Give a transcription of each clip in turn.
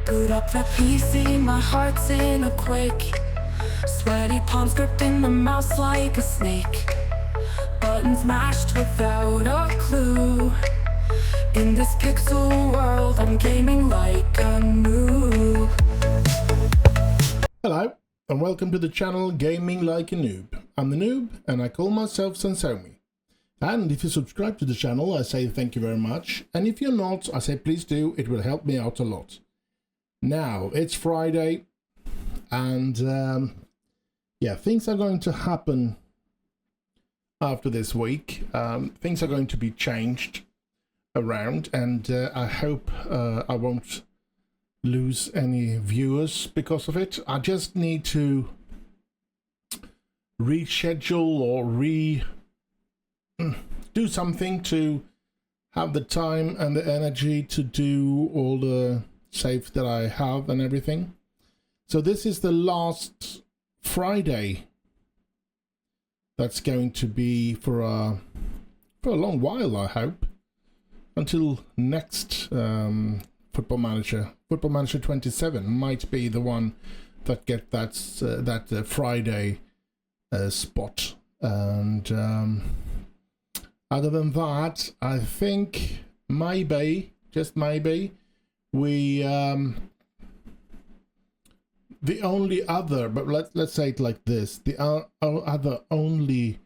Boot up the PC, my heart's in a quake. Sweaty palms gripping the mouse like a snake. Buttons mashed without a clue. In this pixel world, I'm gaming like a noob. Hello, and welcome to the channel Gaming Like a Noob. I'm the noob, and I call myself S09E02. And if you subscribe to the channel, I say thank you very much. And if you're not, I say please do, it will help me out a lot. Now, it's Friday, and yeah, things are going to happen after this week. Things are going to be changed around, and I hope I won't lose any viewers because of it. I just need to reschedule or do something to have the time and the energy to do all the saves that I have and everything. So this is the last Friday that's going to be for a long while, I hope, until next Football Manager 27 might be the one that get that Friday spot. And other than that, I think maybe, just maybe, we the only other, but let's say it like this, the other only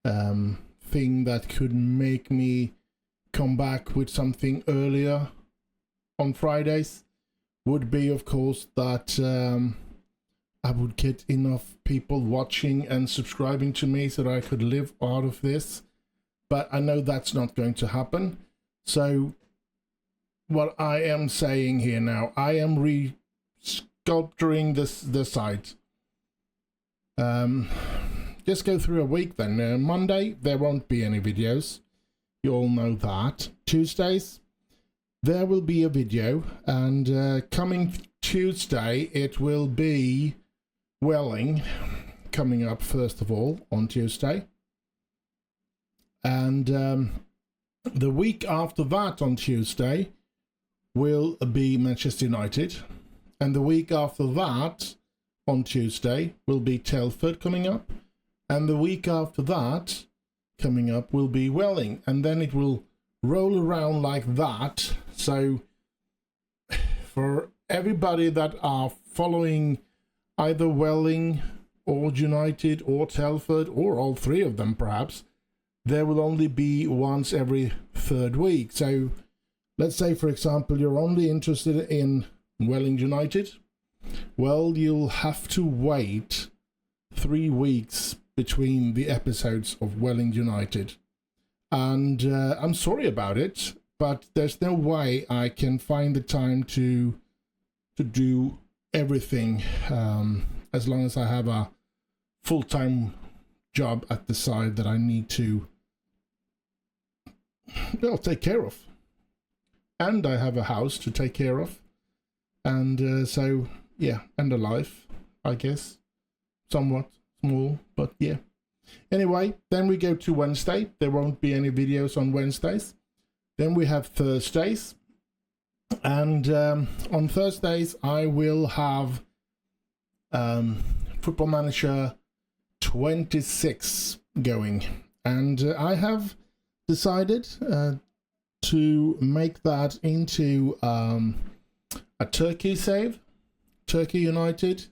thing that could make me come back with something earlier on Fridays would be, of course, that I would get enough people watching and subscribing to me so that I could live out of this. But I know that's not going to happen. So what I am saying here now, I am resculpturing the site. Just go through a week then. Monday, there won't be any videos. You all know that. Tuesdays, there will be a video. And coming Tuesday, it will be Welling coming up first of all on Tuesday. And the week after that on Tuesday will be Manchester United. And the week after that on Tuesday will be Telford coming up. And the week after that coming up will be Welling. And then it will roll around like that. So for everybody that are following either Welling or United or Telford or all three of them perhaps, there will only be once every third week. So let's say, for example, you're only interested in Welling United. Well, you'll have to wait 3 weeks between the episodes of Welling United. And I'm sorry about it, but there's no way I can find the time to do everything as long as I have a full-time job at the side that I need to take care of, and I have a house to take care of, and so yeah, and a life, I guess, somewhat small, but yeah. Anyway, then we go to Wednesday. There won't be any videos on Wednesdays. Then we have Thursdays, and on Thursdays I will have Football Manager 26 going, and I have decided to make that into a Turkey save. Turkey United,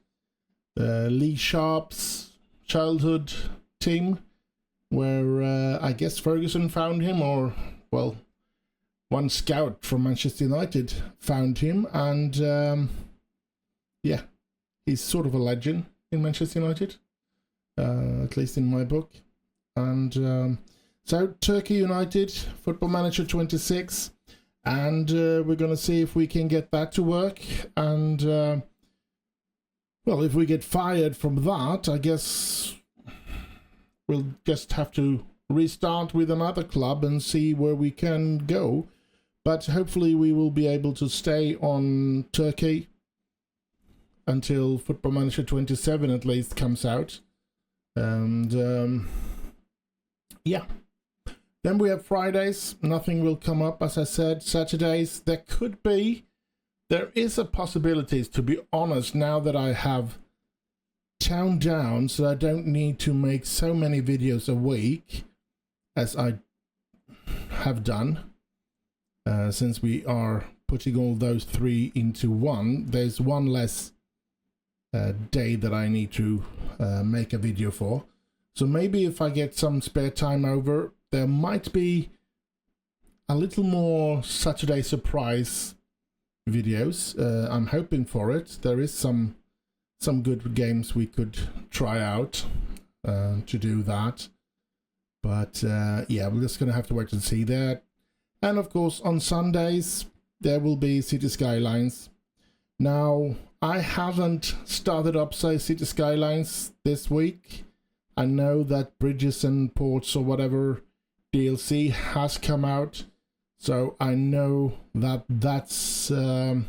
Lee Sharp's childhood team, where I guess Ferguson found him, or well, one scout from Manchester United found him, and yeah, he's sort of a legend in Manchester United, at least in my book. And so Turkey United, Football Manager 26, and we're going to see if we can get that to work. And well, if we get fired from that, I guess we'll just have to restart with another club and see where we can go. But hopefully we will be able to stay on Turkey until Football Manager 27 at least comes out. And yeah. Then we have Fridays. Nothing will come up, as I said. Saturdays, there could be there is a possibility, to be honest, now that I have toned down so I don't need to make so many videos a week as I have done, since we are putting all those 3 into one. There's one less day that I need to make a video for. So maybe if I get some spare time over, there might be a little more Saturday surprise videos. I'm hoping for it. There is some good games we could try out to do that. But yeah, we're just going to have to wait and see that. And of course, on Sundays, there will be City Skylines. Now, I haven't started up, say, City Skylines this week. I know that Bridges and Ports or whatever DLC has come out. So I know that that's... there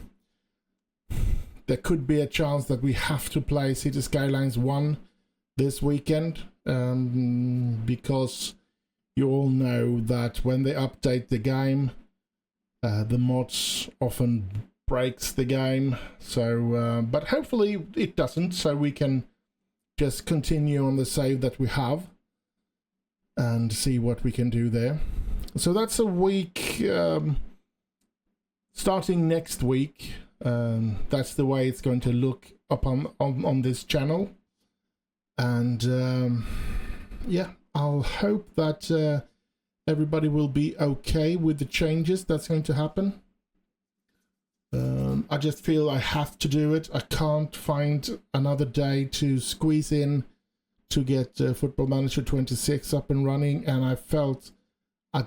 could be a chance that we have to play City Skylines 1 this weekend. Because you all know that when they update the game, the mods often breaks the game. So, but hopefully it doesn't, so we can just continue on the save that we have and see what we can do there. So that's a week starting next week. That's the way it's going to look up on this channel. And yeah, I'll hope that everybody will be okay with the changes that's going to happen. I just feel I have to do it. I can't find another day to squeeze in to get Football Manager 26 up and running, and I felt I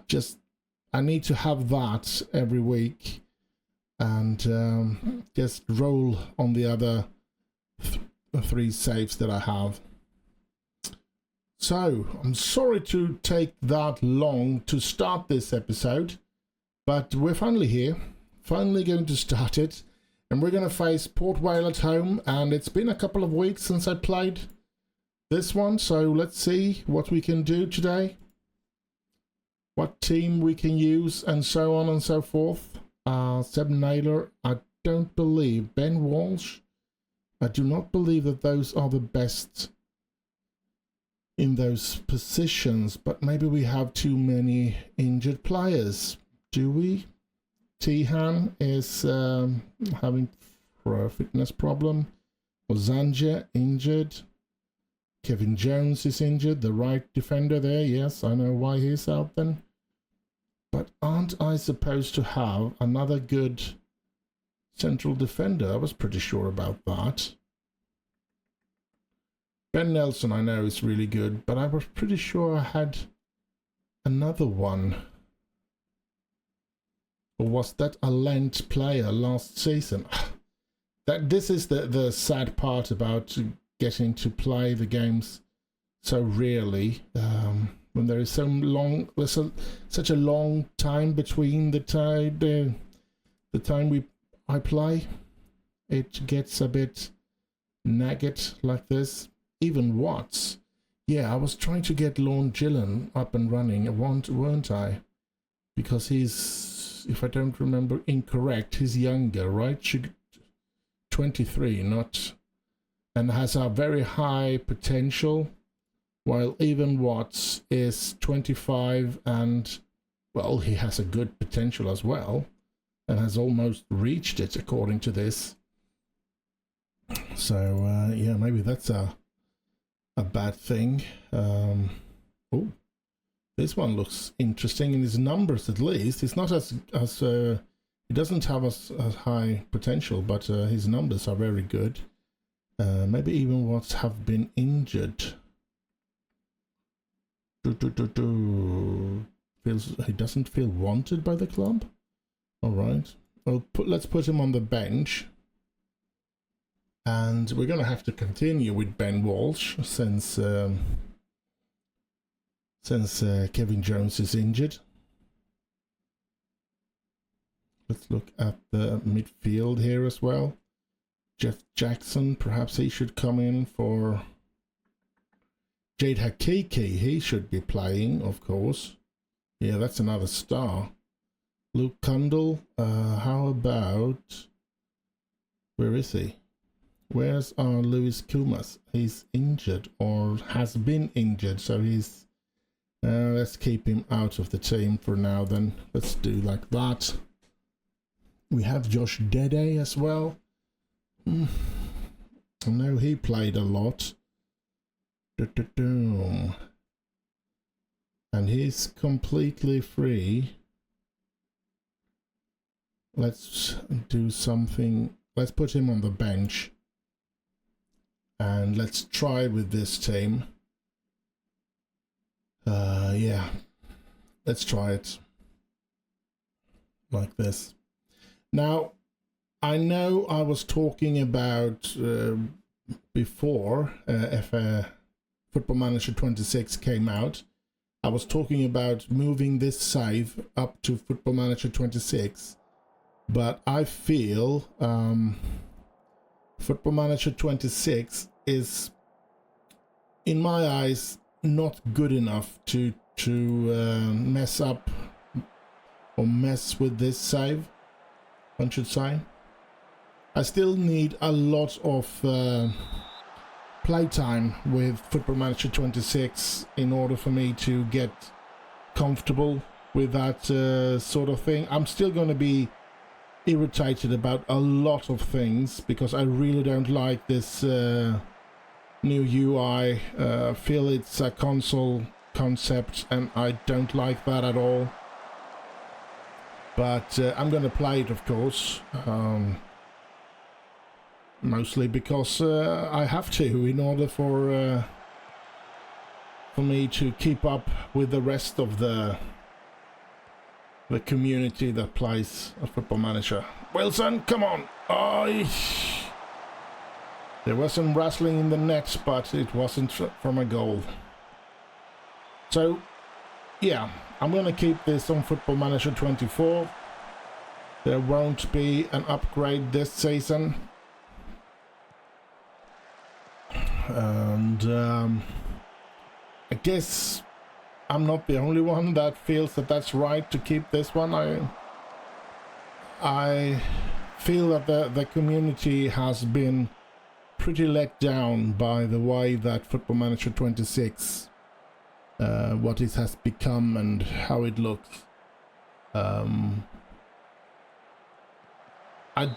need to have that every week and just roll on the other 3 saves that I have. So, I'm sorry to take that long to start this episode, but we're finally here, finally going to start it, and we're going to face Port Vale at home, and it's been a couple of weeks since I played this one, so let's see what we can do today, what team we can use, and so on and so forth. Seb Naylor, I don't believe, Ben Walsh, I do not believe that those are the best in those positions, but maybe we have too many injured players. Do we? Tihan is having a fitness problem. Ozanja injured. Kevin Jones is injured, the right defender there. Yes, I know why he's out then. But aren't I supposed to have another good central defender? I was pretty sure about that. Ben Nelson, I know, is really good, but I was pretty sure I had another one. Or was that a Lent player last season? This is the sad part about getting to play the games so rarely. When there is such a long time between the time I play, it gets a bit nagged like this. Even Watts. Yeah, I was trying to get Lorne Gillen up and running, weren't I? Because he's, if I don't remember incorrect, he's younger, right? 23, not... and has a very high potential, while even Watts is 25 and, well, he has a good potential as well, and has almost reached it according to this. So, yeah, maybe that's a bad thing. Oh, this one looks interesting in his numbers, at least. It's not as he doesn't have as high potential, but his numbers are very good. Maybe even what have been injured. Feels he doesn't feel wanted by the club. All right, well, let's put him on the bench. And we're going to have to continue with Ben Walsh since Kevin Jones is injured. Let's look at the midfield here as well. Jeff Jackson, perhaps he should come in for Jade Hakiki. He should be playing, of course. Yeah, that's another star. Luke Kundle, how about Where is he? Where's our Louis Kumas? He's injured or has been injured, so he's let's keep him out of the team for now then. Let's do like that. We have Josh Dede as well. I know he played a lot. And he's completely free. Let's do something. Let's put him on the bench. And let's try with this team. Yeah. Let's try it. Like this. Now, I know I was talking about before if Football Manager 26 came out, I was talking about moving this save up to Football Manager 26, but I feel Football Manager 26 is, in my eyes, not good enough to mess up or mess with this save, one should say. I still need a lot of playtime with Football Manager 26 in order for me to get comfortable with that sort of thing. I'm still going to be irritated about a lot of things because I really don't like this new UI. I feel it's a console concept and I don't like that at all. But I'm going to play it, of course. Mostly because I have to, in order for me to keep up with the rest of the community that plays a Football Manager. Wilson, come on! There was some wrestling in the net, but it wasn't from a goal. So, yeah, I'm gonna keep this on Football Manager 24. There won't be an upgrade this season. And I guess I'm not the only one that feels that that's right to keep this one. I feel that the community has been pretty let down by the way that Football Manager 26 what it has become and how it looks. I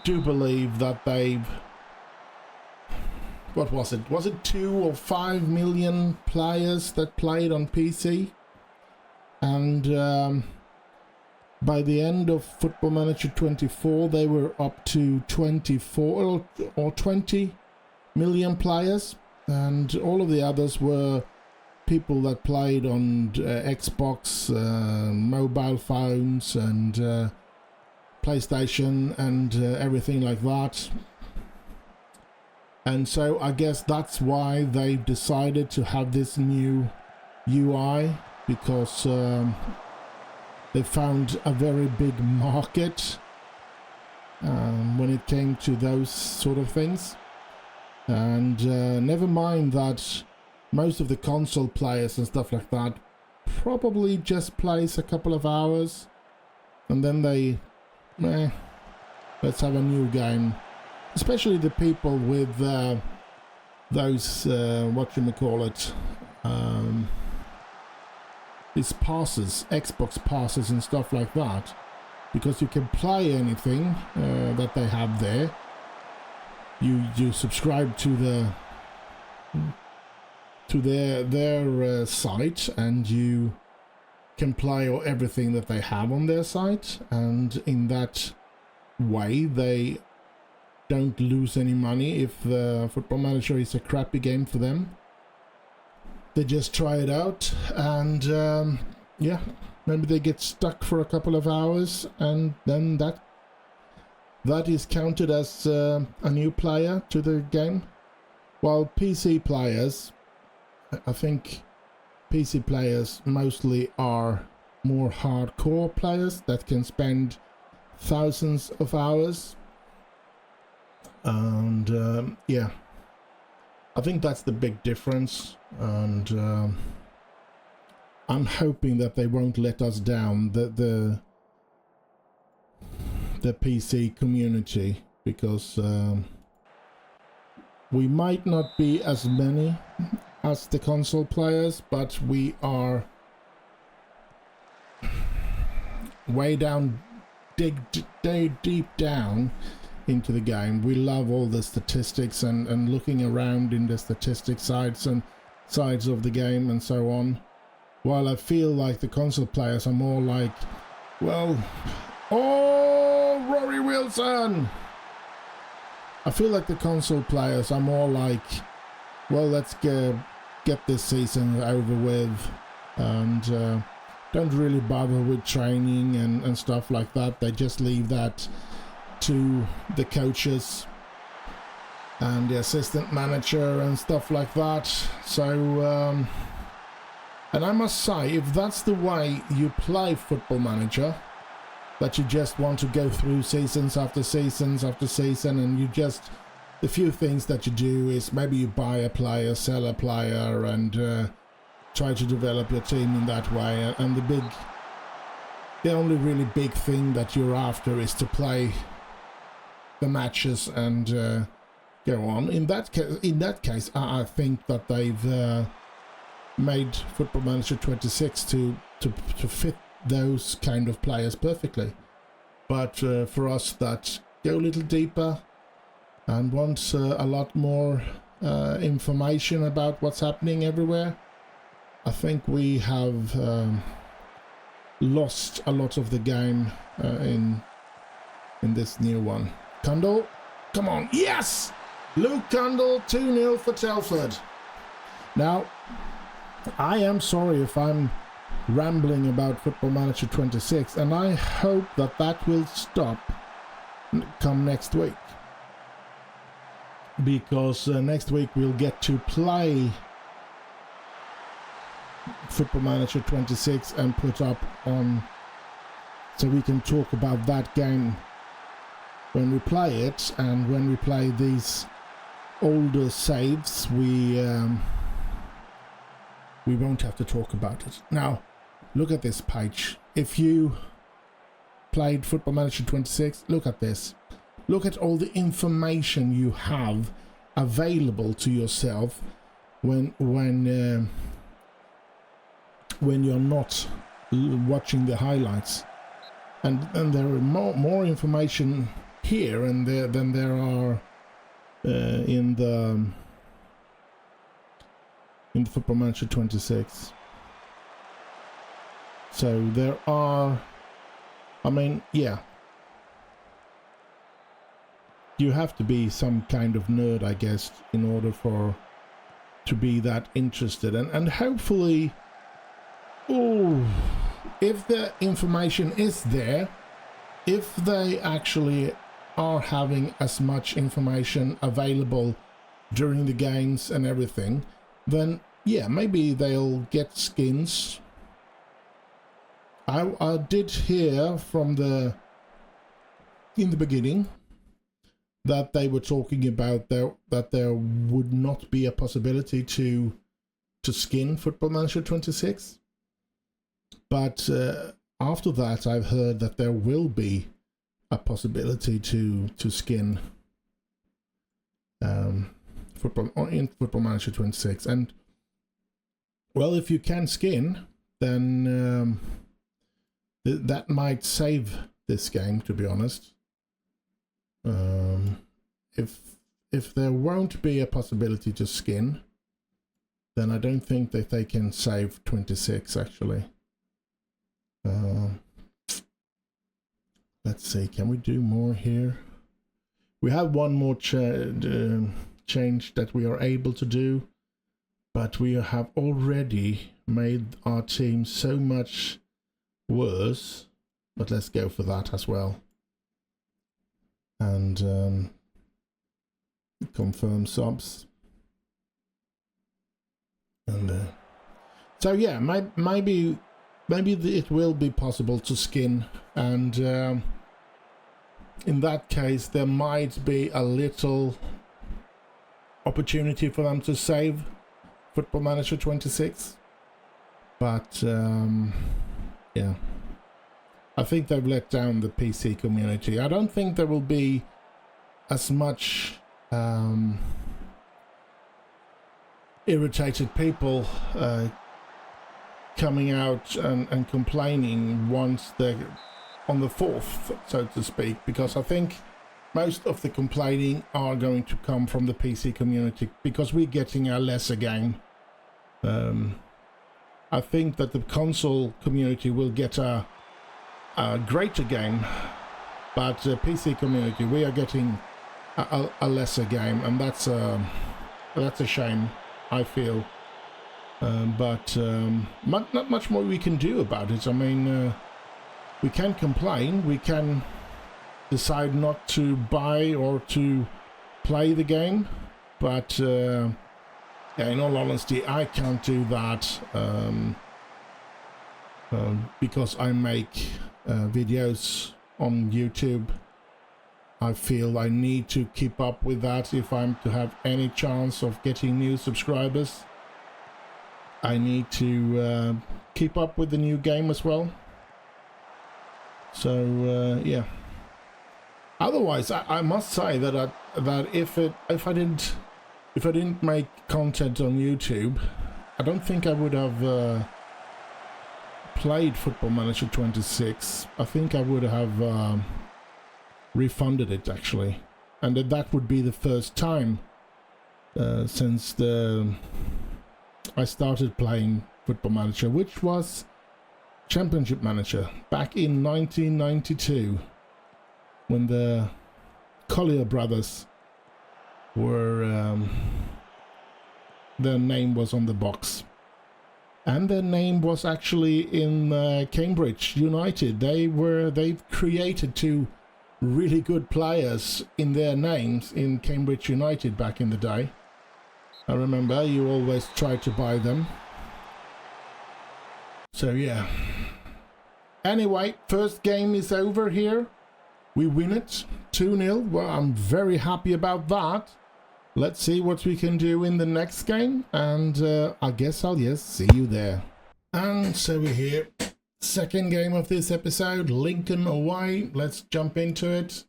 do believe that they've, what was it? Was it 2 or 5 million players that played on PC? And by the end of Football Manager 24, they were up to 24 or 20 million players. And all of the others were people that played on Xbox, mobile phones, and PlayStation, and everything like that. And so I guess that's why they've decided to have this new UI, because they found a very big market when it came to those sort of things. And never mind that most of the console players and stuff like that probably just plays a couple of hours and then they, let's have a new game. Especially the people with those, these passes, Xbox passes and stuff like that. Because you can play anything that they have there. You subscribe to their site, and you can play everything that they have on their site, and in that way they don't lose any money if the Football Manager is a crappy game for them. They just try it out, and yeah, maybe they get stuck for a couple of hours, and then that is counted as a new player to the game. While PC players, I think PC players mostly are more hardcore players that can spend thousands of hours. And yeah, I think that's the big difference, and I'm hoping that they won't let us down, the PC community, because We might not be as many as the console players, but we are way down, dig deep down into the game. We love all the statistics and looking around in the statistic sides of the game and so on. While I feel like the console players are more like, well, oh, Rory Wilson! I feel like the console players are more like, well, let's get this season over with, and don't really bother with training and stuff like that. They just leave that to the coaches and the assistant manager and stuff like that. So, and I must say, if that's the way you play Football Manager, that you just want to go through seasons after seasons after season, and you just, the few things that you do is maybe you buy a player, sell a player, and try to develop your team in that way. And the only really big thing that you're after is to play the matches and go on. In that case, I think that they've made Football Manager 26 to fit those kind of players perfectly. But for us that go a little deeper and want a lot more information about what's happening everywhere, I think we have lost a lot of the game in this new one. Cundall, come on, yes! Luke Cundall, 2-0 for Telford. Now, I am sorry if I'm rambling about Football Manager 26, and I hope that that will stop come next week, because next week we'll get to play Football Manager 26 and put up on, so we can talk about that game when we play it. And when we play these older saves, we won't have to talk about it. Now, look at this page. If you played Football Manager 26, look at this. Look at all the information you have available to yourself when you're not watching the highlights. And there are more information here and there than there are in the Football Manager 26. So there are, I mean, yeah, you have to be some kind of nerd, I guess, in order to be that interested. And hopefully, if the information is there, if they actually are having as much information available during the games and everything, then yeah, maybe they'll get skins. I did hear from in the beginning that they were talking about that there would not be a possibility to skin Football Manager 26. But after that, I've heard that there will be a possibility to skin in Football Manager 26. And well, if you can skin, then that might save this game, to be honest. If there won't be a possibility to skin, then I don't think that they can save 26 actually. Let's see, can we do more here? We have one more change that we are able to do, but we have already made our team so much worse. But let's go for that as well. And confirm subs. And so yeah, maybe it will be possible to skin, and in that case there might be a little opportunity for them to save Football Manager 26. But yeah, I think they've let down the PC community. I don't think there will be as much irritated people coming out and complaining once they're on the fourth, so to speak, because I think most of the complaining are going to come from the PC community because we're getting a lesser game. I think that the console community will get a greater game, but the PC community, we are getting a lesser game, and that's a shame, I feel. But not much more we can do about it. I mean, we can complain, we can decide not to buy or to play the game, but yeah, in all honesty, I can't do that because I make videos on YouTube. I feel I need to keep up with that if I'm to have any chance of getting new subscribers. I need to keep up with the new game as well. So yeah. Otherwise, I must say that if I didn't make content on YouTube, I don't think I would have played Football Manager 26. I think I would have refunded it, actually, and that would be the first time since I started playing Football Manager, which was Championship Manager back in 1992, when the Collier brothers were their name was on the box, and their name was actually in Cambridge United. They've created two really good players in their names in Cambridge United back in the day. I remember you always tried to buy them. So yeah. Anyway, first game is over here. We win it 2-0. Well, I'm very happy about that. Let's see what we can do in the next game, and I guess I'll just see you there. And so we're here. Second game of this episode, Lincoln away. Let's jump into it.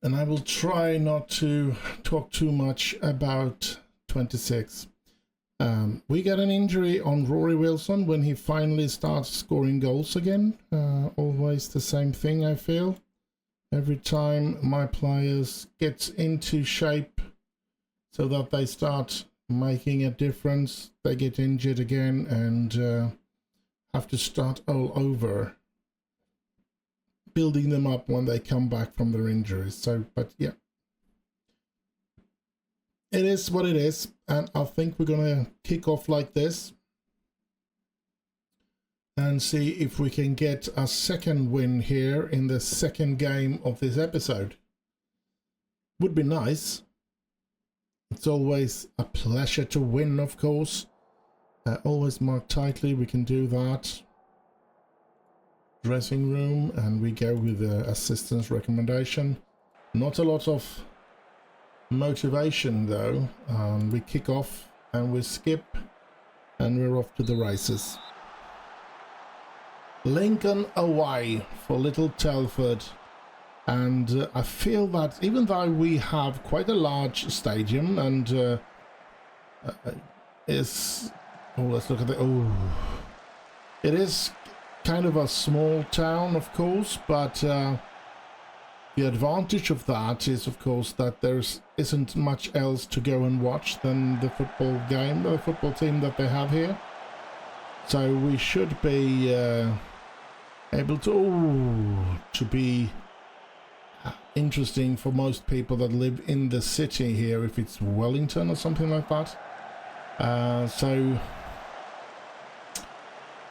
And I will try not to talk too much about 26. We got an injury on Rory Wilson when he finally starts scoring goals again. Always the same thing, I feel. Every time my players get into shape so that they start making a difference, they get injured again and have to start all over, building them up when they come back from their injuries. So, but yeah, it is what it is, and I think we're gonna kick off like this and see if we can get a second win here in the second game of this episode. Would be nice. It's always a pleasure to win, of course. Always marked tightly, we can do that. Dressing room, and we go with the assistant's recommendation. Not a lot of motivation though. We kick off and we skip and we're off to the races. Lincoln away for little Telford, and I feel that even though we have quite a large stadium and let's look at it is kind of a small town, of course, but the advantage of that is, of course, that there isn't much else to go and watch than the football game, the football team that they have here. So we should be able to be interesting for most people that live in the city here, if it's Wellington or something like that.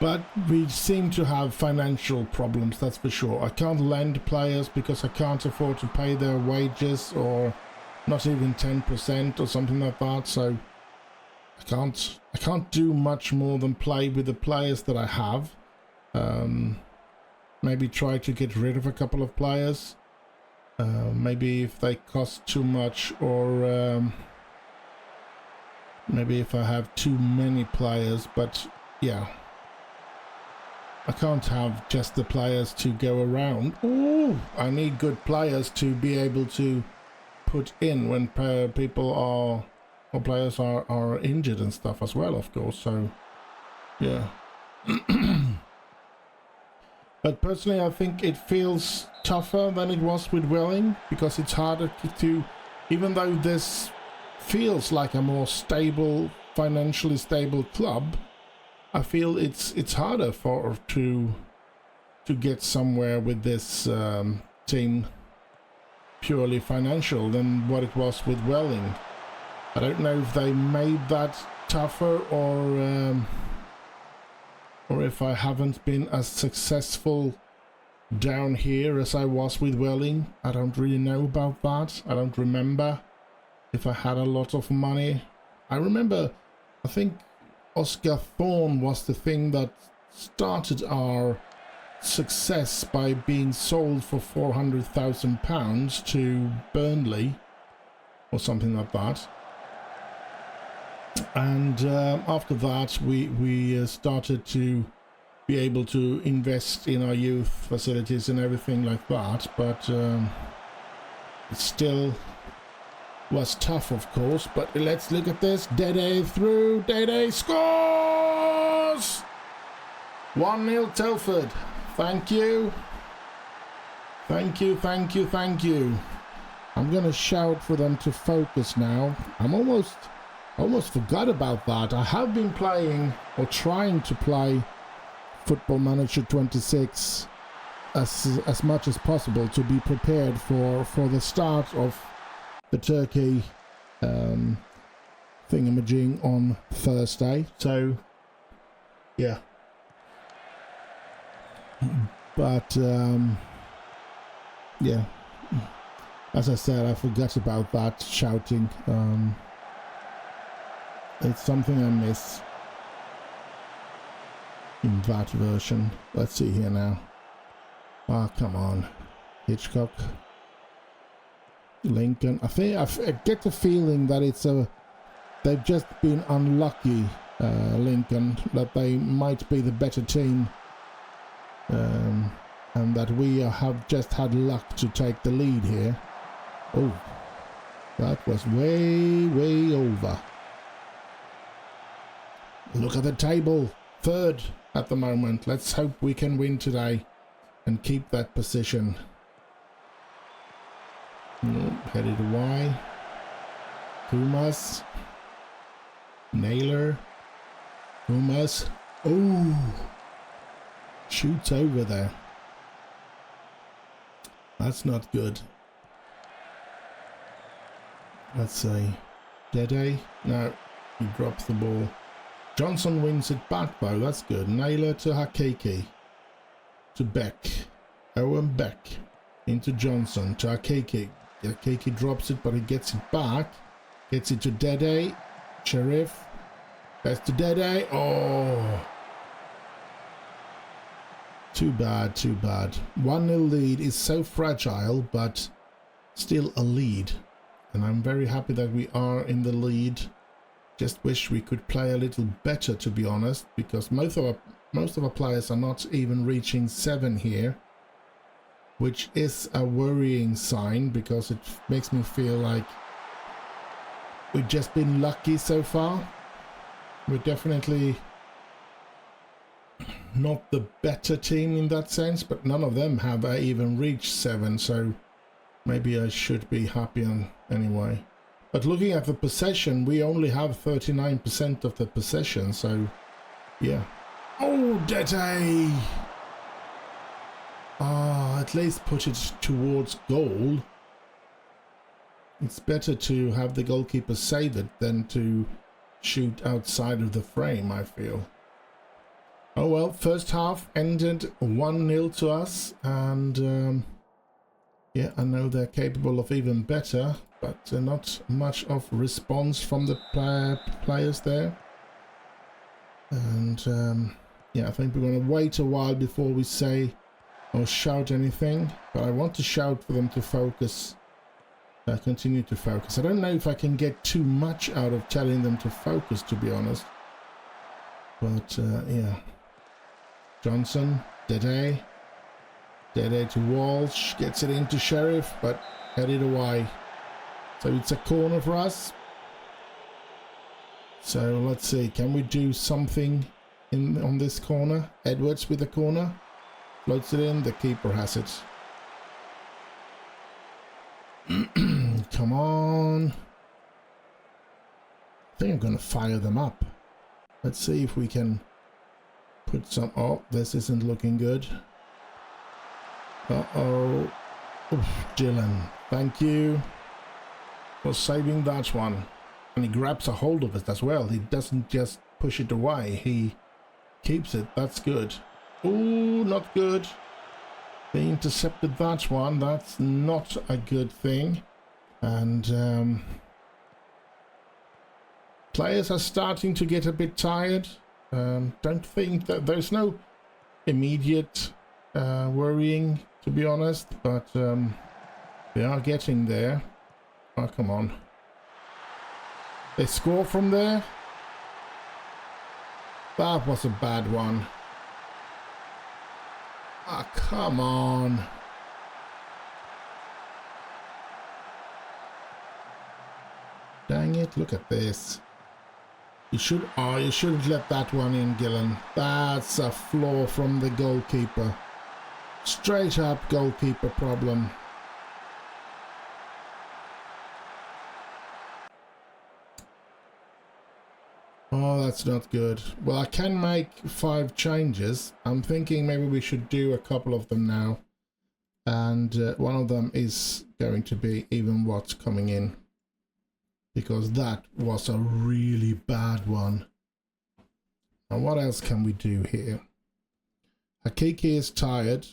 But we seem to have financial problems, that's for sure. I can't lend players because I can't afford to pay their wages, or not even 10% or something like that. So I can't do much more than play with the players that I have. Maybe try to get rid of a couple of players. Maybe if they cost too much, or maybe if I have too many players. But yeah, I can't have just the players to go around. Ooh, I need good players to be able to put in when people are our players are injured and stuff as well, of course. So yeah. But personally, I think it feels tougher than it was with Welling, because it's harder to, even though this feels like a more stable, financially stable club, I feel it's harder to get somewhere with this team purely financial than what it was with Welling. I don't know if they made that tougher, or if I haven't been as successful down here as I was with Welling. I don't really know about that. I don't remember if I had a lot of money. I remember, I think Oscar Thorne was the thing that started our success by being sold for £400,000 to Burnley or something like that. And after that we started to be able to invest in our youth facilities and everything like that, but it still was tough, of course. But let's look at this. Dede through, Dede scores! 1-0 Telford. Thank you. Thank you, thank you, thank you. I'm gonna shout for them to focus now. I'm almost forgot about that. I have been playing, or trying to play, Football Manager 26 as much as possible to be prepared for the start of the Turkey thingamajig on Thursday. So yeah, but yeah, as I said, I forgot about that shouting. It's something I miss in that version. Let's see here now. Ah, come on. Hitchcock. Lincoln. I get the feeling that they've just been unlucky, Lincoln, that they might be the better team, and that we have just had luck to take the lead here. Oh, that was way over. Look at the table, third at the moment. Let's hope we can win today and keep that position. Headed away. Kumas. Naylor. Kumas. Oh! Shoots over there. That's not good. Let's see. Dede? No, he drops the ball. Johnson wins it back though, that's good. Naylor to Hakiki. To Beck. Owen Beck. Into Johnson. To Hakiki. Hakiki drops it, but he gets it back. Gets it to Dede. Sheriff. That's to Dede. Oh! Too bad, too bad. 1-0 lead is so fragile, but still a lead. And I'm very happy that we are in the lead. Just wish we could play a little better, to be honest, because most of our players are not even reaching 7 here, which is a worrying sign, because it makes me feel like we've just been lucky so far. We're definitely not the better team in that sense, but none of them have even reached 7, so maybe I should be happy anyway. But looking at the possession, we only have 39% of the possession, so yeah. Oh, Dede! Ah, at least put it towards goal. It's better to have the goalkeeper save it than to shoot outside of the frame, I feel. Oh well, first half ended 1-0 to us, and yeah, I know they're capable of even better, but not much of response from the players there. And yeah, I think we're going to wait a while before we say or shout anything, but I want to shout for them to focus, continue to focus. I don't know if I can get too much out of telling them to focus, to be honest, but yeah. Johnson, Dede to Walsh, gets it into Sheriff, but headed away. So it's a corner for us. So let's see, can we do something on this corner? Edwards with the corner. Floats it in, the keeper has it. Come on. I think I'm going to fire them up. Let's see if we can put some... Oh, this isn't looking good. Uh-oh. Oof, Dylan, thank you for saving that one. And he grabs a hold of it as well. He doesn't just push it away. He keeps it. That's good. Ooh, not good. They intercepted that one. That's not a good thing. And players are starting to get a bit tired. Don't think that there's no immediate worrying, to be honest, but they are getting there. Oh, come on. They score from there. That was a bad one. Ah, come on. Dang it, look at this. You shouldn't let that one in, Gillen. That's a flaw from the goalkeeper. Straight up goalkeeper problem. Oh, that's not good. Well, I can make 5 changes. I'm thinking maybe we should do a couple of them now. And one of them is going to be even what's coming in. Because that was a really bad one. And what else can we do here? Hakiki is tired.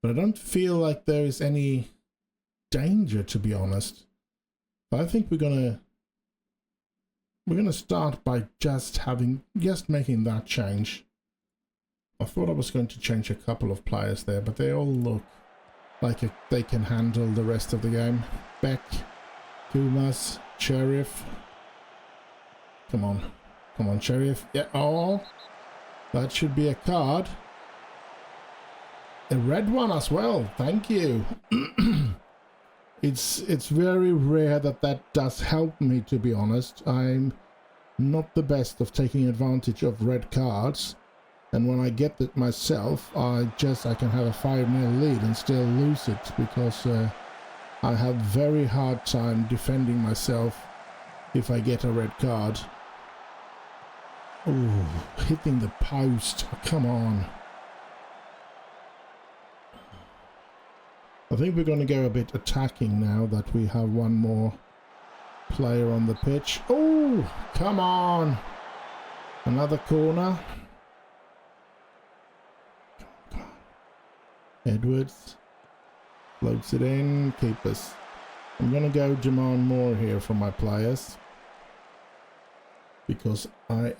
But I don't feel like there is any danger, to be honest. But I think we're gonna start by just making that change. I thought I was going to change a couple of players there, but they all look like they can handle the rest of the game. Beck, Kumas, Sheriff. Come on, Sheriff. Yeah, oh, that should be a card. A red one as well. Thank you. It's very rare that does help me, to be honest. I'm not the best of taking advantage of red cards, and when I get it myself, I can have a 5-0 lead and still lose it because I have very hard time defending myself if I get a red card. Ooh, hitting the post. Come on. I think we're going to go a bit attacking now that we have one more player on the pitch. Oh, come on. Another corner. Edwards floats it in. Keepers. I'm going to go demand more here from my players. Because I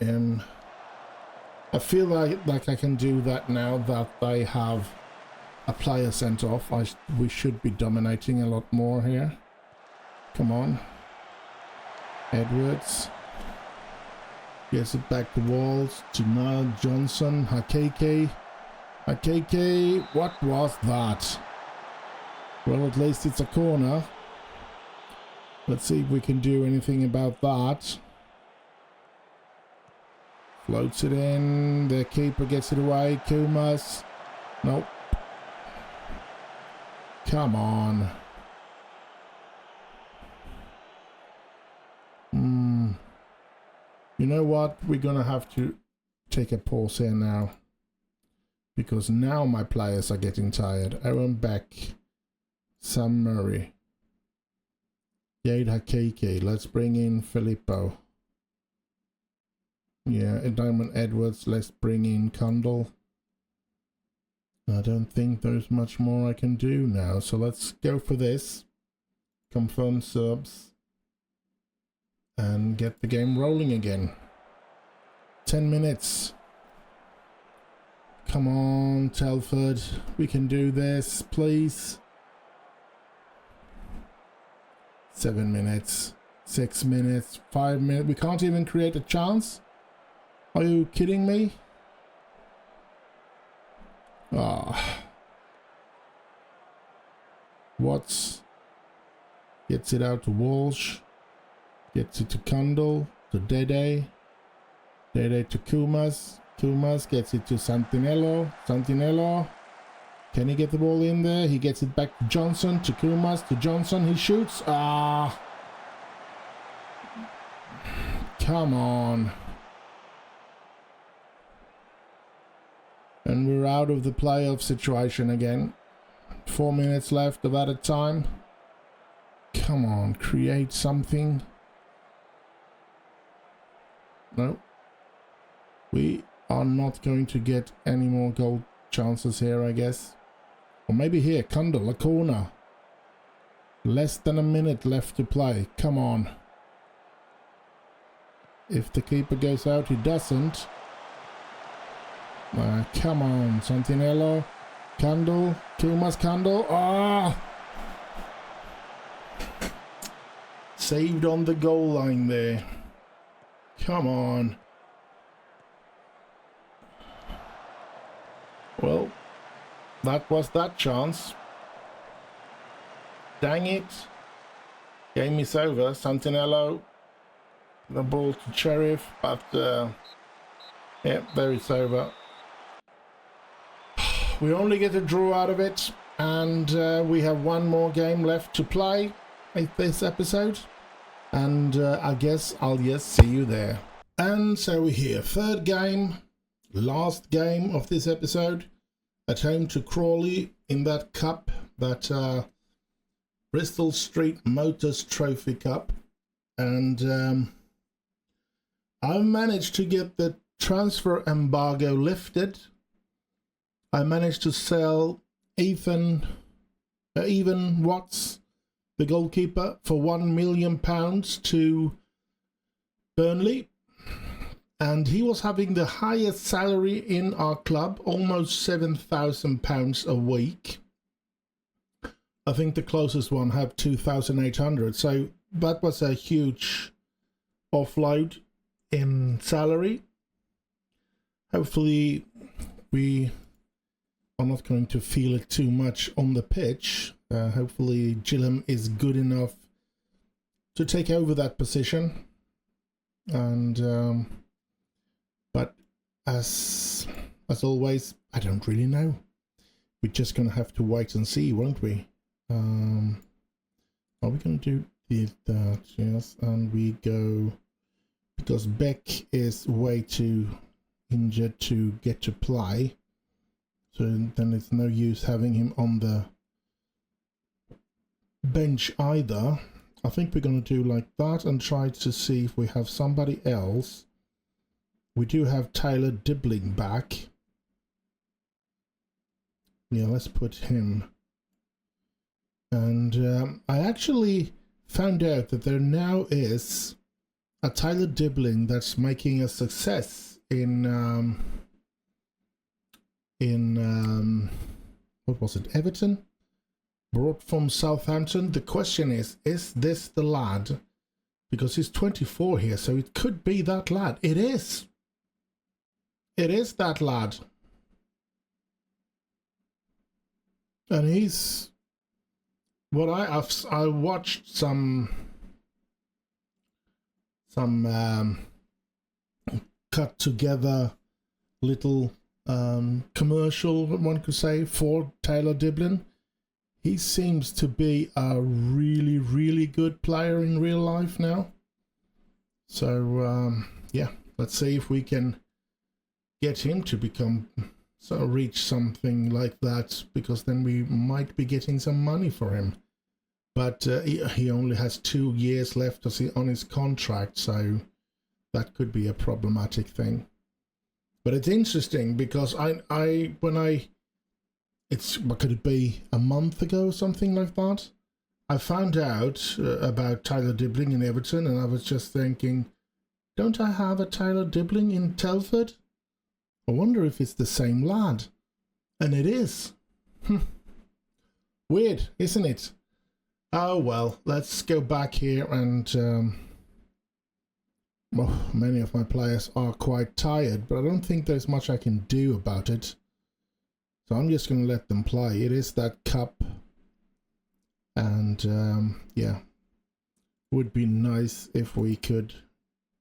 feel like I can do that now that they have a player sent off. We should be dominating a lot more here. Come on. Edwards. Gets it back to Walls. To Niall Johnson. Hakeke. Hakeke. What was that? Well, at least it's a corner. Let's see if we can do anything about that. Floats it in. The keeper gets it away. Kumas. Nope. Come on. You know what? We're going to have to take a pause here now. Because now my players are getting tired. Aaron Beck. Sam Murray. Yade Hakeke. Let's bring in Filippo. Yeah, Diamond Edwards. Let's bring in Kundal. I don't think there's much more I can do now, so let's go for this. Confirm subs. And get the game rolling again. 10 minutes. Come on, Telford. We can do this, please. 7 minutes. 6 minutes. 5 minutes. We can't even create a chance? Are you kidding me? Ah. Watts gets it out to Walsh. Gets it to Kundal, to Dede. Dede to Kumas. Kumas gets it to Santinello. Santinello. Can he get the ball in there? He gets it back to Johnson, to Kumas, to Johnson. He shoots. Ah! Come on. And we're out of the playoff situation again. 4 minutes left of added time. Come on, create something. No. We are not going to get any more goal chances here, I guess. Or maybe here, Kundal, a corner. Less than a minute left to play. Come on. If the keeper goes out, he doesn't. Come on, Santinello. Kundal. Kumas Kundal. Ah! Saved on the goal line there. Come on. Well, that was that chance. Dang it. Game is over. Santinello. The ball to Sheriff, but yeah, there it's over. We only get a draw out of it, and we have one more game left to play in this episode. And I guess I'll just see you there. And so we're here. Third game, last game of this episode. At home to Crawley in that cup, that Bristol Street Motors Trophy Cup. And I've managed to get the transfer embargo lifted. I managed to sell Ethan Watts, the goalkeeper, for £1 million to Burnley. And he was having the highest salary in our club, almost £7,000 a week. I think the closest one had 2,800. So that was a huge offload in salary. Hopefully we are not going to feel it too much on the pitch. Hopefully Gilliam is good enough to take over that position. And but as always, I don't really know. We're just gonna have to wait and see, won't we? Are we gonna do that? Yes, and we go, because Beck is way too injured to get to play, so then it's no use having him on the bench either. I think we're going to do like that and try to see if we have somebody else. We do have Tyler Dibbling back. Yeah, let's put him. And I actually found out that there now is a Tyler Dibbling that's making a success in what was it, Everton? Brought from Southampton. The question is this the lad? Because he's 24 here, so it could be that lad. It is. It is that lad. And he's what I watched some cut together little commercial, one could say, for Tyler Dibbling. He seems to be a really, really good player in real life now. So, yeah, let's see if we can get him to become, so reach something like that, because then we might be getting some money for him. But he only has 2 years left on his contract, so that could be a problematic thing. But it's interesting because what could it be, a month ago or something like that, I found out about Tyler Dibbling in Everton, and I was just thinking, don't I have a Tyler Dibbling in Telford? I wonder if it's the same lad. And it is. Weird, isn't it? Oh well, let's go back here and well, many of my players are quite tired, but I don't think there's much I can do about it. So I'm just going to let them play. It is that cup. And yeah, Would be nice if we could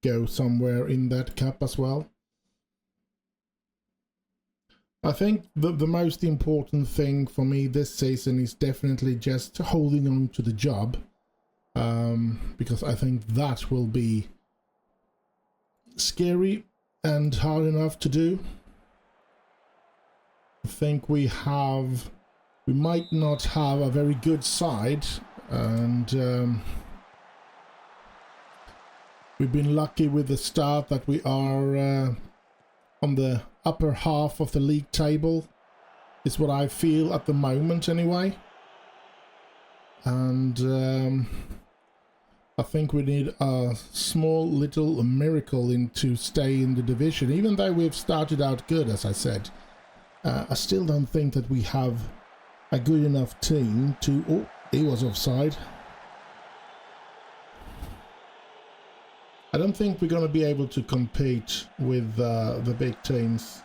go somewhere in that cup as well. I think the most important thing for me this season is definitely just holding on to the job, because I think that will be scary and hard enough to do. I think we might not have a very good side, and we've been lucky with the start that we are on the upper half of the league table, is what I feel at the moment anyway. And I think we need a small little miracle to stay in the division, even though we've started out good, as I said. I still don't think that we have a good enough team to... Oh, he was offside. I don't think we're going to be able to compete with the big teams.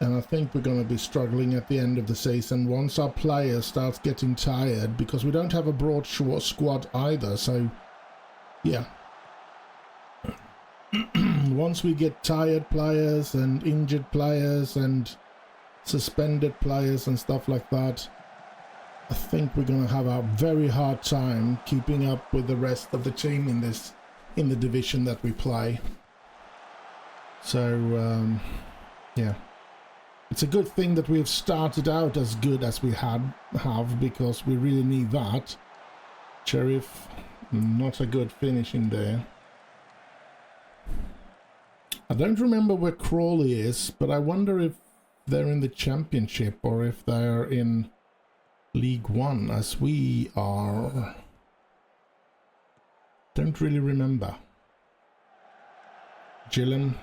And I think we're going to be struggling at the end of the season once our players start getting tired, because we don't have a broad squad either. So, yeah. Once we get tired players and injured players and suspended players and stuff like that, I think we're going to have a very hard time keeping up with the rest of the team in the division that we play. So, yeah. It's a good thing that we've started out as good as we have, because we really need that. Sheriff, not a good finish in there. I don't remember where Crawley is, but I wonder if they're in the Championship or if they're in League One, as we are. Don't really remember. Gillen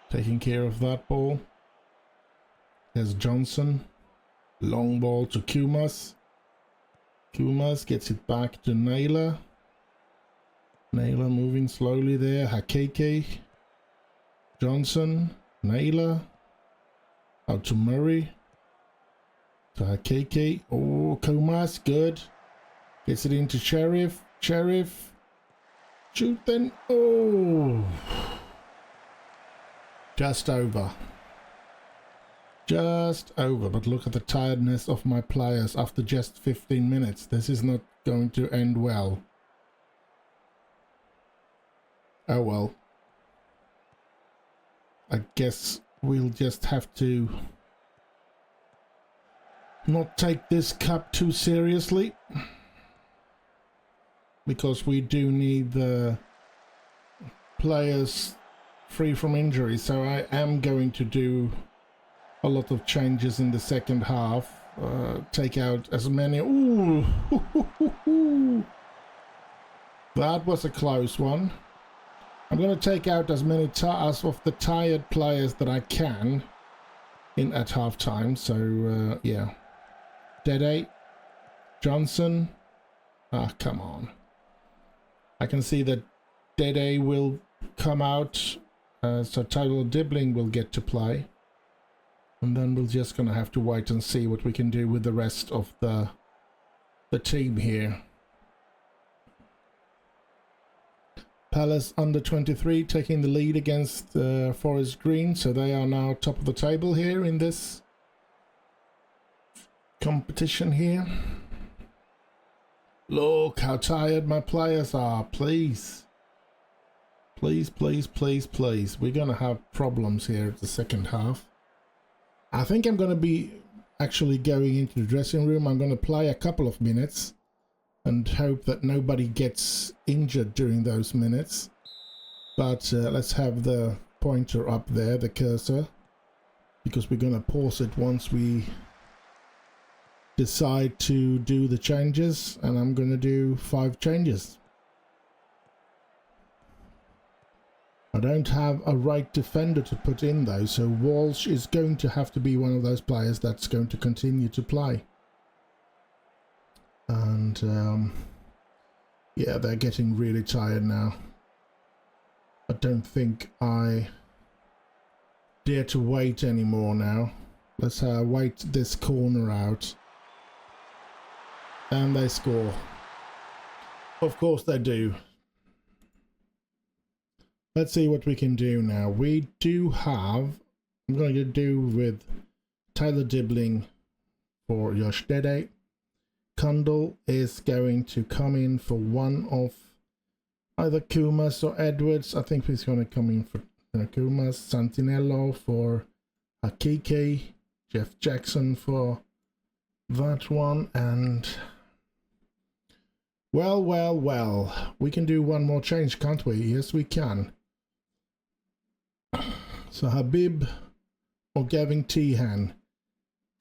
taking care of that ball. There's Johnson. Long ball to Kumas. Kumas gets it back to Naylor. Naylor moving slowly there. Hakeke. Johnson. Naylor. Out to Murray. To Hakeke. Oh, Kumas, good. Gets it into Sheriff. Sheriff. Shoot then. Oh. Just over. Just over. But look at the tiredness of my players after just 15 minutes. This is not going to end well. Oh well. I guess we'll just have to not take this cup too seriously, because we do need the players free from injury. So I am going to do a lot of changes in the second half. Take out as many... Ooh! That was a close one. I'm going to take out as many of the tired players that I can at half time. So, yeah. Dede. Johnson. Ah, come on. I can see that Dede will come out. So Tyler Dibbling will get to play. And then we're just going to have to wait and see what we can do with the rest of the team here. Palace under 23 taking the lead against Forest Green. So they are now top of the table here in this competition here. Look how tired my players are. Please. Please, please, please, please. We're going to have problems here at the second half. I think I'm going to be actually going into the dressing room. I'm going to play a couple of minutes and hope that nobody gets injured during those minutes. But let's have the pointer up there, the cursor, because we're going to pause it once we decide to do the changes, and I'm going to do 5 changes. I don't have a right defender to put in though, so Walsh is going to have to be one of those players that's going to continue to play. And yeah, they're getting really tired now. I don't think I dare to wait anymore now. Let's wait this corner out. And they score. Of course they do. Let's see what we can do now. We do have... I'm going to do with Tyler Dibbling for Josh Dede. Kundal is going to come in for one of either Kumas or Edwards. I think he's going to come in for Kumas. Santinello for Hakiki. Jeff Jackson for that one. And well, we can do one more change, can't we? Yes, we can. So Habib or Gavin Tehan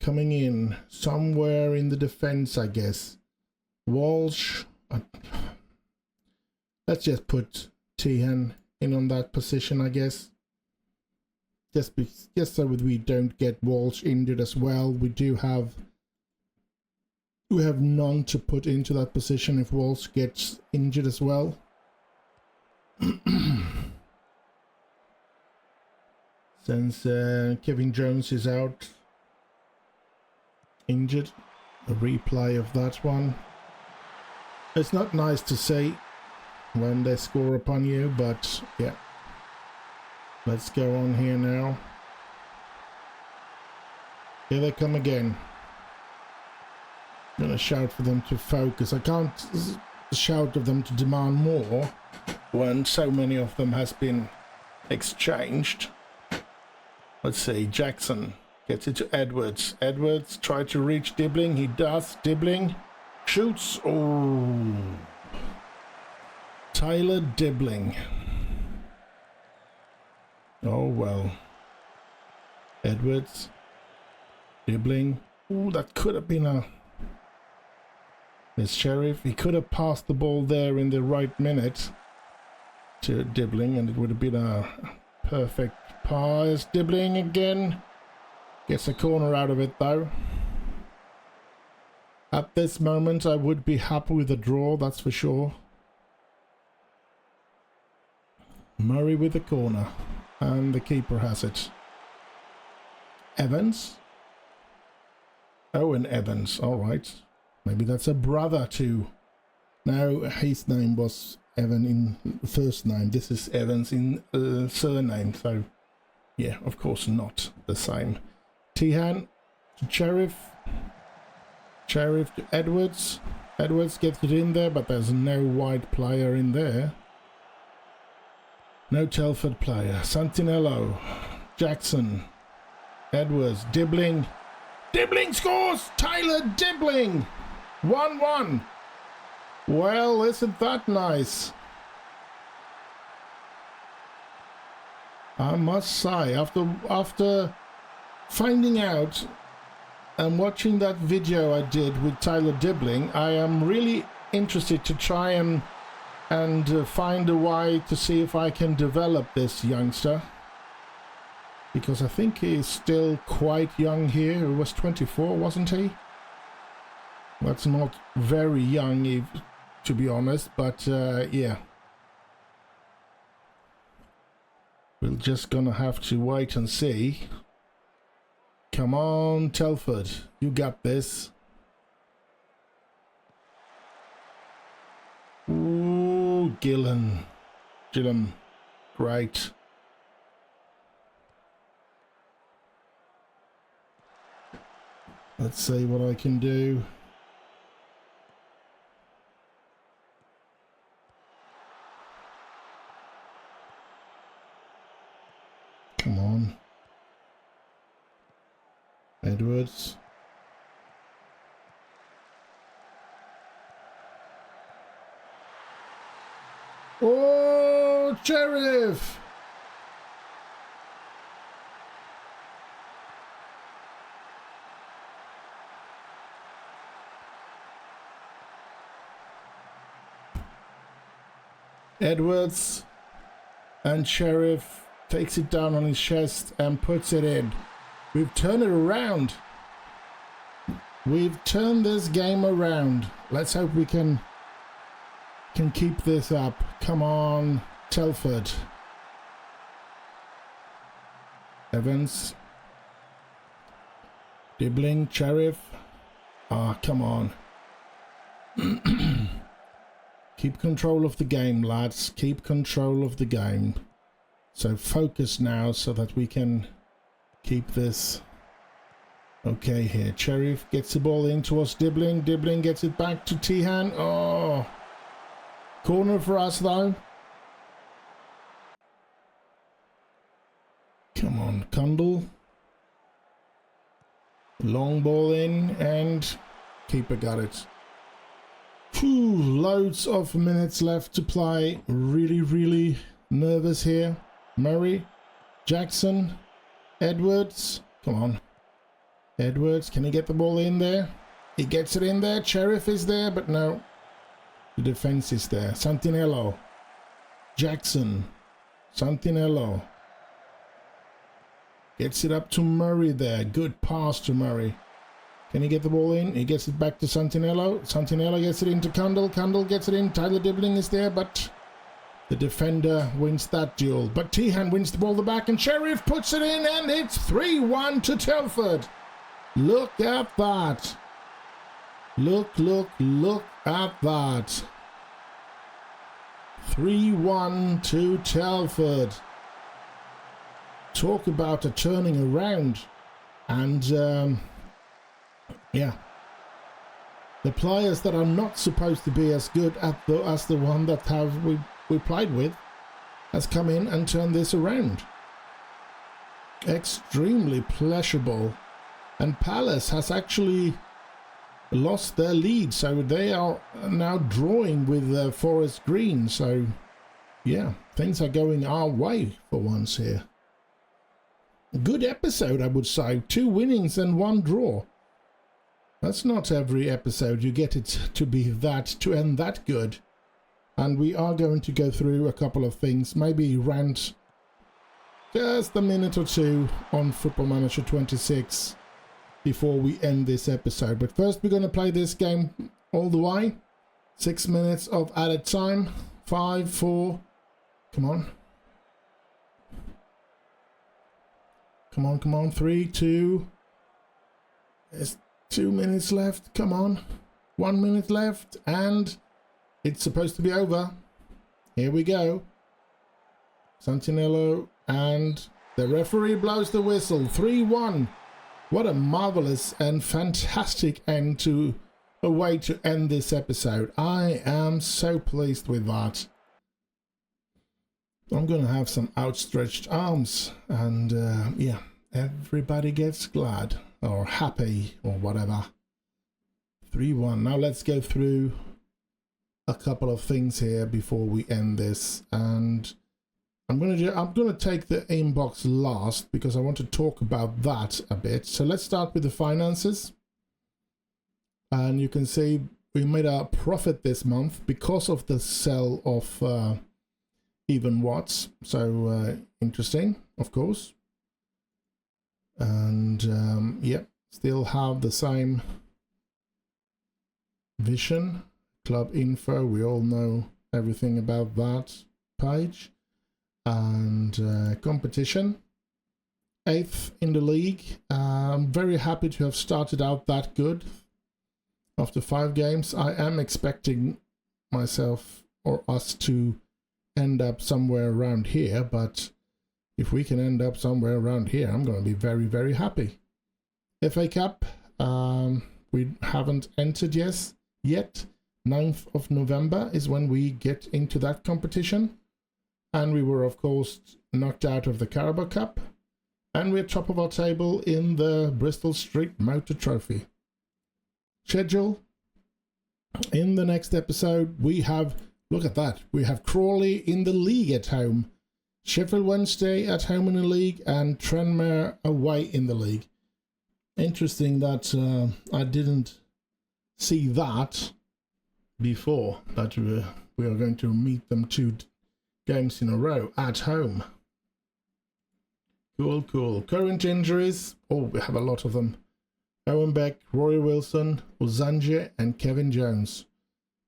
coming in somewhere in the defense, I guess. Walsh. Let's just put Tehan in on that position, I guess. Just so we don't get Walsh injured as well. We have none to put into that position if Walsh gets injured as well. Since Kevin Jones is out injured, a replay of that one. It's not nice to see when they score upon you, but yeah. Let's go on here now. Here they come again. I'm gonna shout for them to focus. I can't shout at them to demand more when so many of them has been exchanged. Let's see, Jackson gets it to Edwards. Edwards tried to reach Dibbling. He does. Dibbling shoots. Oh, Tyler Dibbling. Oh well. Edwards. Dibbling. Oh, that could have been a... Miss Sheriff. He could have passed the ball there in the right minute to Dibbling, and it would have been a perfect pass. Dibbling again. Gets a corner out of it though. At this moment I would be happy with a draw, that's for sure. Murray with the corner. And the keeper has it. Evans. Owen Evans, alright. Maybe that's a brother to... No, his name was Evan in first name. This is Evans in surname, so... Yeah, of course not the same. Tehan to Sheriff. Sheriff to Edwards. Edwards gets it in there, but there's no wide player in there. No Telford player. Santinello. Jackson. Edwards. Dibbling. Dibbling scores! Tyler Dibbling! 1-1. Well, isn't that nice? I must say, after finding out and watching that video I did with Tyler Dibbling, I am really interested to try and find a way to see if I can develop this youngster, because I think he's still quite young here. He was 24, wasn't he? That's not very young, to be honest, but yeah. We're just gonna have to wait and see. Come on, Telford, you got this. Ooh, Gillam, great. Let's see what I can do. Come on. Edwards. Oh, Sheriff! Edwards and Sheriff takes it down on his chest and puts it in. We've turned it around. We've turned this game around. Let's hope we can keep this up. Come on, Telford. Evans. Dibbling, Sheriff. Ah, come on. Keep control of the game, lads. Keep control of the game. So focus now so that we can keep this okay here. Sheriff gets the ball in towards Dibbling. Dibbling gets it back to Tihan. Oh, corner for us though. Come on, Kundle. Long ball in and keeper got it. Whew, loads of minutes left to play. Really nervous here. Murray, Jackson, Edwards. Come on. Edwards, can he get the ball in there? He gets it in there. Sheriff is there, but no. The defense is there. Santinello. Jackson. Santinello. Gets it up to Murray there. Good pass to Murray. Can he get the ball in? He gets it back to Santinello. Santinello gets it into Kundle. Kundle gets it in. Tyler Dibbling is there, but the defender wins that duel. But Tihan wins the ball the back, and Sheriff puts it in, and it's 3-1 to Telford. Look at that. Look at that. 3-1 to Telford. Talk about a turning around. And yeah, the players that are not supposed to be as good as the one that we played with has come in and turned this around. Extremely pleasurable. And Palace has actually lost their lead, so they are now drawing with Forest Green. So yeah, things are going our way for once here. A good episode, I would say. 2 winnings and 1 draw. That's not every episode you get it to be that, to end that good. And we are going to go through a couple of things, maybe rant just a minute or two on Football Manager 26 before we end this episode. But first we're going to play this game all the way. 6 minutes of added time. 5, 4, come on. Come on, 3, 2. There's 2 minutes left, come on. 1 minute left, and it's supposed to be over. Here we go. Santinello, and the referee blows the whistle. 3-1. What a marvelous and fantastic end to a way to end this episode. I am so pleased with that. I'm going to have some outstretched arms, and yeah, everybody gets glad or happy or whatever. 3-1. Now let's go through a couple of things here before we end this, and I'm gonna take the inbox last because I want to talk about that a bit. So let's start with the finances, and you can see we made a profit this month because of the sale of even watts. So interesting, of course. And yep, still have the same vision. Club info, we all know everything about that page. And competition, 8th in the league. I'm very happy to have started out that good. After 5 games, I am expecting myself or us to end up somewhere around here, but if we can end up somewhere around here, I'm going to be very happy. FA Cup, we haven't entered yet. 9th of November is when we get into that competition. And we were, of course, knocked out of the Carabao Cup. And we're top of our table in the Bristol Street Motor Trophy. Schedule. In the next episode, we have, look at that, we have Crawley in the league at home. Sheffield Wednesday at home in the league, and Tranmere away in the league. Interesting that I didn't see that before, that we are going to meet them 2 games in a row at home. Cool. Current injuries. Oh, we have a lot of them. Owen Beck, Rory Wilson, Ozanje, and Kevin Jones.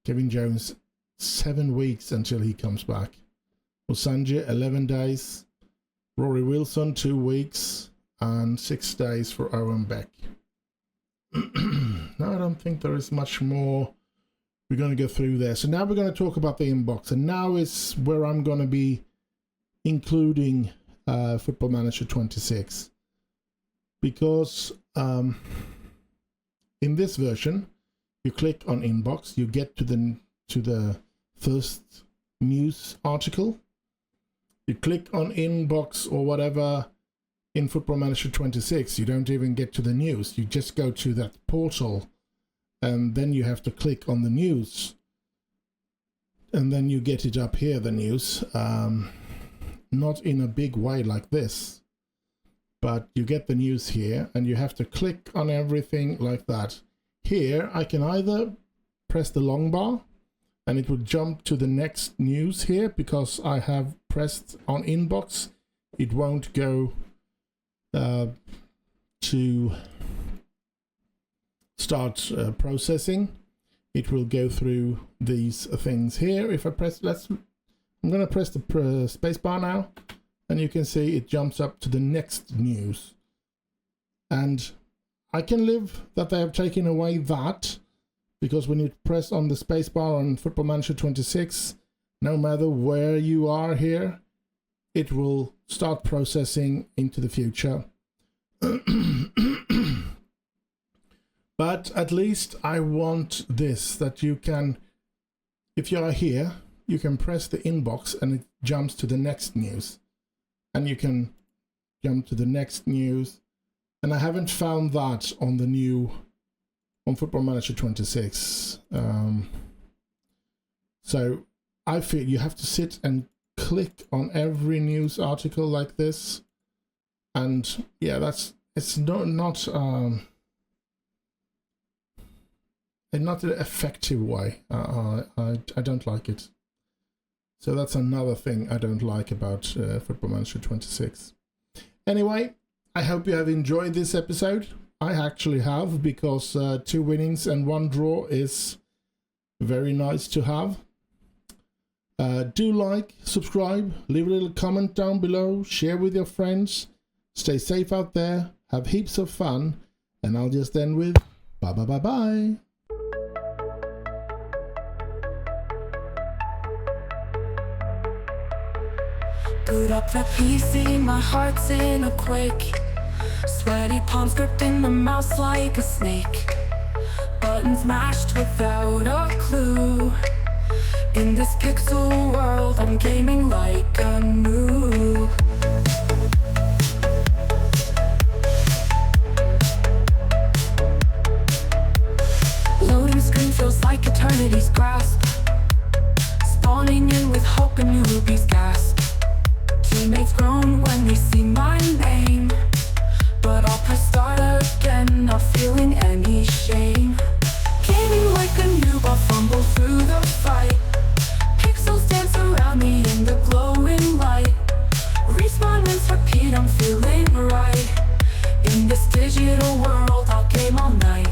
Kevin Jones, 7 weeks until he comes back. Ozanje, 11 days. Rory Wilson, 2 weeks. And 6 days for Owen Beck. No, I don't think there is much more we're going to go through there. So now we're going to talk about the inbox, and now is where I'm going to be including Football Manager 26, because in this version you click on inbox, you get to the first news article. You click on inbox or whatever in Football Manager 26, you don't even get to the news. You just go to that portal, and then you have to click on the news, and then you get it up here, the news. Not in a big way like this, but you get the news here, and you have to click on everything like that. Here I can either press the long bar and it will jump to the next news here, because I have pressed on inbox. It won't go to start processing. It will go through these things here. If I press, I'm going to press the space bar now, and you can see it jumps up to the next news. And I can live that they have taken away that, because when you press on the space bar on Football Manager 26, no matter where you are here, it will start processing into the future. But at least I want this, that you can, if you are here, you can press the inbox and it jumps to the next news, and you can jump to the next news. And I haven't found that on the new, on Football Manager 26. So I feel you have to sit and click on every news article like this, and yeah, it's not an effective way. I don't like it. So that's another thing I don't like about Football Manager 26. Anyway, I hope you have enjoyed this episode. I actually have, because 2 winnings and 1 draw is very nice to have. Do like, subscribe, leave a little comment down below, share with your friends. Stay safe out there, have heaps of fun, and I'll just end with bye bye bye bye. Boot up the PC, my heart's in a quake. Sweaty palms gripping the mouse like a snake. Buttons mashed without a clue. In this pixel world, I'm gaming like a noob. Loading screen feels like eternity's grasp. Spawning in with hope and newbies gasp. Teammates groan when they see my name, but I'll press start again, not feeling any shame. Gaming like a noob, I'll fumble through the fight. Pixels dance around me in the glowing light. Respawn, rinse, repeat, I'm feeling right. In this digital world, I'll game all night.